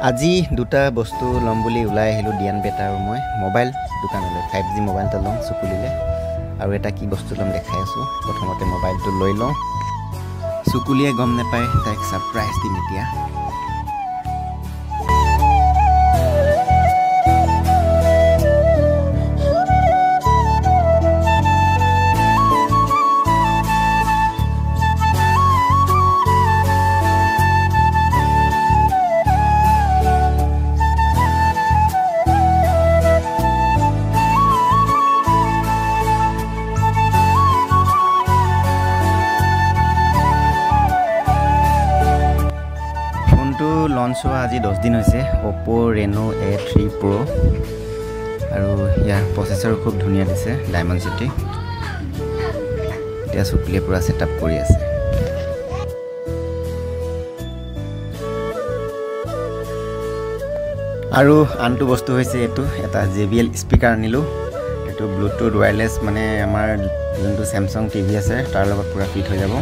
আজি দুটা বস্তু লম বুলি ওলাই আহিলোঁ ডিয়ান বেটা আৰু মই মোবাইল দোকানলৈ 5G মোবাইল এটা লম চুকুলিলে আৰু এটা কি বস্তু লম দেখাই আছোঁ প্ৰথমতে মোবাইলটো লৈ লওঁ চুকুলিয়ে গম নাপায় তাইক সাৰপ্ৰাইজ দিম এতিয়া লঞ্চ হোৱা আজি 10 দিন হৈছে Oppo Reno A3 Pro আৰু ইয়াৰ প্ৰচেছৰ খুব ধুনীয়া দিছে Dimensity এতিয়া চুকুলিয়ে পুৰা সেটআপ কৰি আছে আৰু আনটো বস্তু হৈছে এটো এটা JBL স্পিকাৰ আনিলো এটো ব্লুটুথ ওয়্যাৰলেস মানে আমাৰ যোনটো Samsung TV আছে তাৰ লগত পুৰা ফিট হৈ যাব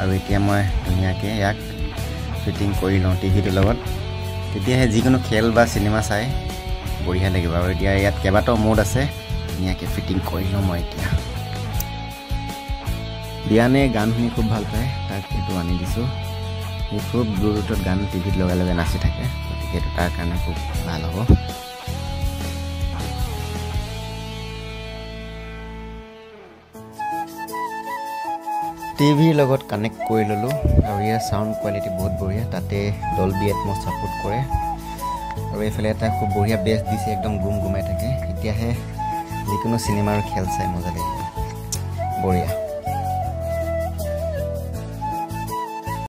আৰু এতিয়া মই ধুনীয়াকে ইয়াক ফিটিং কৰি লওঁ টিভিটোৰ লগত তেতিয়াহে যিকোনো খেল বা সিনেমা চাই বঢ়িয়া লাগিব আৰু এতিয়া ইয়াত কেইবাটাও মোড আছে ধুনীয়াকৈ ফিটিং কৰি লওঁ মই এতিয়া ডিয়ানে গান শুনি খুব ভাল পায় তাক এইটো আনি দিছোঁ সি খুব ব্লুটুথত গান টিভিত লগাই লগাই নাচি থাকে গতিকে এইটো তাৰ কাৰণে খুব ভাল হ'ব টিভিৰ লগত কানেক্ট কৰি ললো আৰু ইয়াৰ সাউন্ড কোৱালিটি বহুত বঢ়িয়া তাতে ডলবি এটমছ সাপোৰ্ট কৰে আৰু এফালে এটা খুব বঢ়িয়া বেছ দিছে একদম গুমগুমাই থাকে এতিয়াহে যিকোনো সিনেমাৰ খেল চাই মজা লাগিব বঢ়িয়া